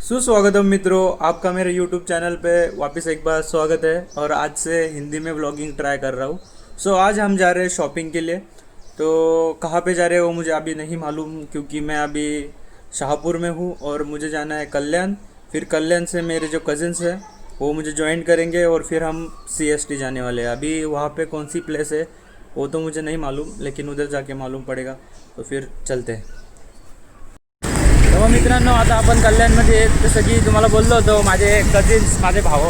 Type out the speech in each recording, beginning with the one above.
सुस्वागतम मित्रों, आपका मेरे YouTube चैनल पे वापस एक बार स्वागत है। और आज से हिंदी में व्लॉगिंग ट्राई कर रहा हूँ। आज हम जा रहे हैं शॉपिंग के लिए। तो कहाँ पे जा रहे हैं वो मुझे अभी नहीं मालूम, क्योंकि मैं अभी शाहपुर में हूँ और मुझे जाना है कल्याण। फिर कल्याण से मेरे जो कज़िन्स हैं वो मुझे ज्वाइन करेंगे और फिर हम CST जाने वाले हैं। अभी वहाँ पे कौन सी प्लेस है वो तो मुझे नहीं मालूम, लेकिन उधर जाके मालूम पड़ेगा। तो फिर चलते हैं। तर मित्रांनो, आता आपण कल्याणमध्ये जसं की तुम्हाला बोललो होतो, माझे कझिन्स, माझे भाऊ,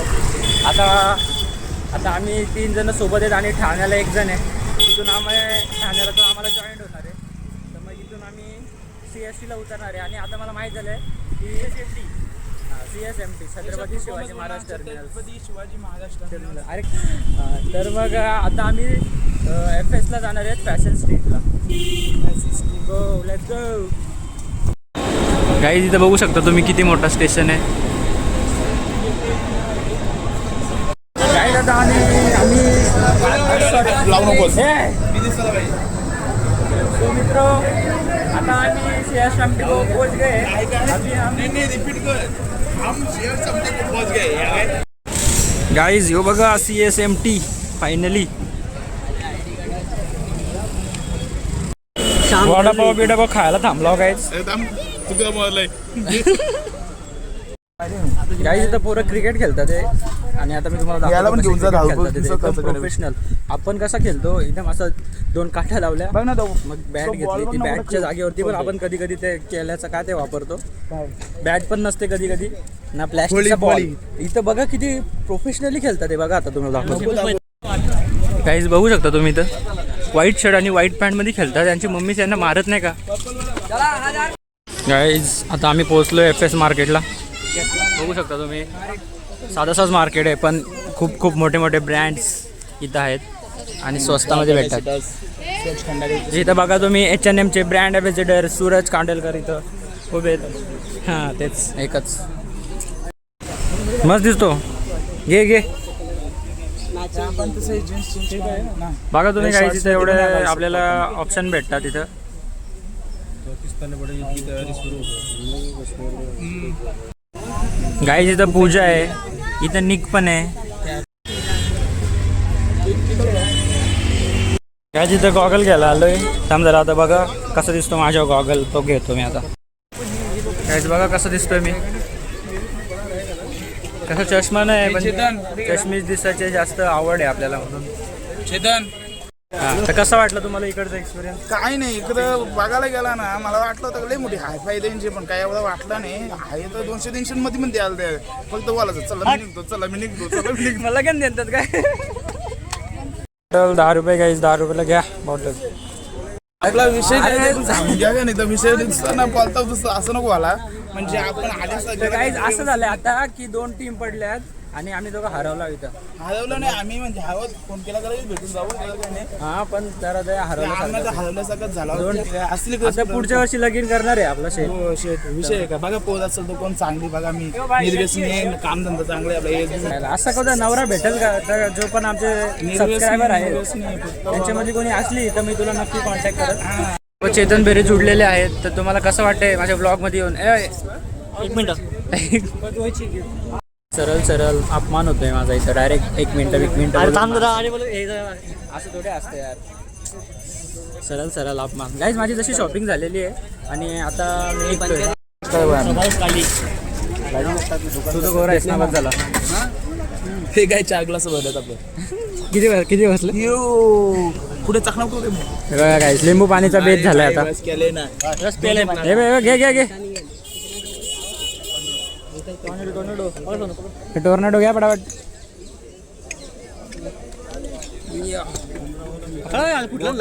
आता आम्ही 3 जण सोबत आहेत आणि ठाण्याला 1 जण आहे. तिथून ठाण्याला तो आम्हाला जॉईंट होणार आहे. तर मग इथून आम्ही CSTला उतरणार आहे. आणि आता मला माहीत झालं आहे की CSMT छत्रपती शिवाजी महाराज टर्मिनल. अरे तर मग आता आम्ही FSला जाणार आहेत, फॅशन स्ट्रीटला. Go let's go. गाईज इथं बघू शकता तुम्ही किती मोठा स्टेशन आहे. गाईड आता आम्ही मित्रों, आता आम्ही CSMT को पहुंच गए. गाईज यो बघा CSMT फायनली. वडापाव बिडापाव खायला थांबलो गाईज. गाईज इथं पोरं क्रिकेट खेळतात ते. आणि आता मी तुम्हाला दाखवतो प्रोफेशनल आपण कसा खेळतो. एकदम असं 2 काठ्या लावल्या, मग बॅट घेतली. ती बॅटच्या जागेवरती पण आपण कधी कधी ते केल्याचं काय ते वापरतो. बॅट पण नसते कधी कधी ना, प्लॅस्टिकचा बॉल. इथं बघा किती प्रोफेशनली खेळतात ते. बघा आता तुम्हाला दाखवतो. गाईज बघू शकता तुम्ही इथं व्हाईट शर्ट आणि व्हाईट पॅन्ट मध्ये खेळतात. त्यांची मम्मी त्यांना मारत नाही का. गाईज आता आम्ही पोहोचलो FS मार्केटला. बघू शकता तुम्ही, साधासाच मार्केट आहे पण खूप खूप मोठे मोठे ब्रँड्स इथं आहेत आणि स्वस्तामध्ये भेटतात. इथं बघा तुम्ही H&Mचे ब्रँड ॲम्बॅसेडर सूरज कांडेलकर इथं उभे आहेत. हां तेच एकच मस्त दिसतो. घे बघा तुम्ही. काही तिथं एवढे आपल्याला ऑप्शन भेटतात तिथं. गाईज इथं पूजा आहे, इथं निक पण आहे. गाईज इथं गॉगल घ्यायला आलोय. थांब जरा, आता बघा कसा दिसतो माझ्या गॉगल, तो घेतो मी आता. गाईज बघा कसं दिसतोय मी. कसं चष्मा नाही पण चष्मीच दिसायचे जास्त आवड आहे आपल्याला म्हणून. चेतन, तर कसं वाटलं तुम्हाला इकडचा एक्सपिरियन्स? काय नाही, इकडं बघायला गेला ना, मला वाटलं होतं लई मोठी हायफाय त्यांची, पण काय एवढं वाटलं नाही. आहे तर 200-300 मध्ये पण द्यायला द्या. फक्त बोलायचं चला मी निघतो. मला काय देतात काय. बॉटल 10 रुपये. गाईज 10 रुपयाला घ्या बॉटल. आपला विषय काय समजा का नाही, तर विषय ना बोलता दुसरं असं नको व्हायला. म्हणजे आपण गाईज असं झालंय आता की 2 टीम पडल्यात आणि आम्ही दोघं हरवला इथं. हरवलं नाही आम्ही, म्हणजे हवं फोन केला तर भेटून जाऊ. हा पण जरा ते हरवल्यासारखंच झाला. असली आता पुढच्या वर्षी लगीन करणार आहे आपला शेत. विषय आहे का बघा. पोत असेल तर कोण चांगली बघा. मी निर्व्यसनी कामधंदा चांगले आपला. असं कधी नवरा भेटेल का. तर जो पण आमचे सबस्क्रायबर आहे त्यांच्यामध्ये कोणी असली तर मी तुला नक्की कॉन्टॅक्ट करत. चेतन बेरे जुडलेले आहेत. तर तुम्हाला कसं वाटतंय माझ्या ब्लॉगमध्ये येऊन? 1 मिनिट. सरळ अपमान होतोय माझा इथं. डायरेक्ट 1 मिनिट असं थोडे असतं यार. सरळ अपमान. गाईज माझी जशी शॉपिंग झालेली आहे आणि आता मी निघतोय. तुझं गोरा आहेस ना, बस झाला. हे काय 4 ग्लास भरतात आपण. किती बसले पुढे चाकणा कुठे बघा गाईज. लिंबू पाणीचा बेत झालाय आता. केले ना घे टोर्नाडो घ्या पटापट.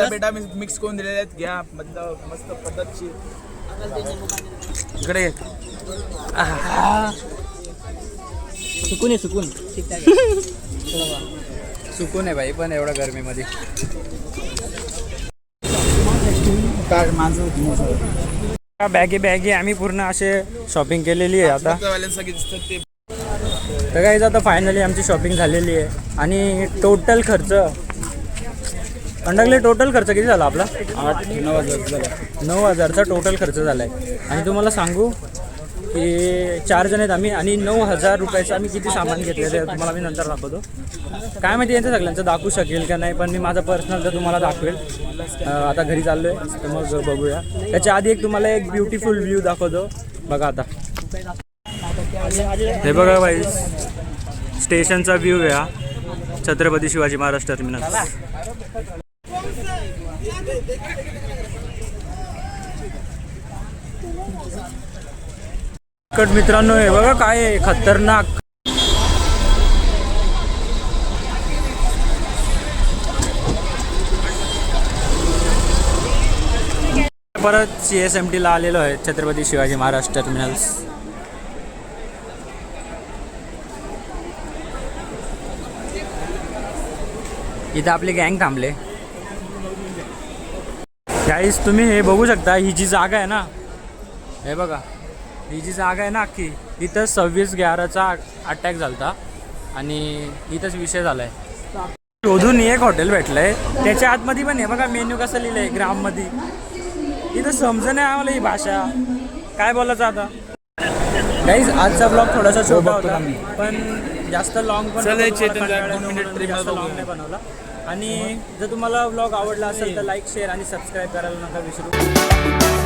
बेटा मिक्स करून दिलेले आहेत. घ्या मस्त पद्धतशीर. इकडे सुकून आहे भाई, पण एवढं गरमीमध्ये. बॅगी आम्ही पूर्ण असे शॉपिंग केलेली आहे आता. तर गाईज आता फायनली आमची शॉपिंग झालेली आहे. आणि टोटल खर्च टोटल खर्च किती झाला आपला? 8-9 हजार झाला. 9,000चा टोटल खर्च झाला आहे. आणि तुम्हाला सांगू की 4 जण आहेत आम्ही आणि 9,000 रुपयाचं आम्ही किती सामान घेतलं ते तुम्हाला मी नंतर दाखवतो. काय माहिती यांचं सगळ्यांचं दाखवू शकेल का नाही, पण मी माझं पर्सनल तर तुम्हाला दाखवेल. आता घरी चाललो आहे तर मग बघूया. त्याच्या आधी एक तुम्हाला एक ब्युटिफुल व्ह्यू दाखवतो बघा. आता हे बघा बाई, स्टेशनचा व्ह्यू आहे हा, छत्रपती शिवाजी महाराज टर्मिनस. मित्रांनो हे बघा काय आहे, खतरनाक. परत CSMT ला आलेलो आहे, छत्रपती शिवाजी महाराज टर्मिनल्स. इथं आपले गँग थांबले. गाईस तुम्ही हे बघू शकता, ही जी जागा आहे ना, हे बघा ही जी जागा आहे ना अख्खी, इथं 26/11चा अटॅक झाला आणि इथंच विषय झाला आहे. शोधून एक हॉटेल भेटलं आहे, त्याच्या आतमध्ये पण हे बघा मेन्यू कसं लिहिलं आहे ग्राममध्ये. इथं समजं नाही आम्हाला ही भाषा, काय बोलायचं आता. गाईज आजचा ब्लॉग थोडासा छोटा होता, पण जास्त लॉंग पण जास्त लॉंग नाही बनवला. आणि जर तुम्हाला ब्लॉग आवडला असेल तर लाईक, शेअर आणि सबस्क्राईब करायला नका विसरू.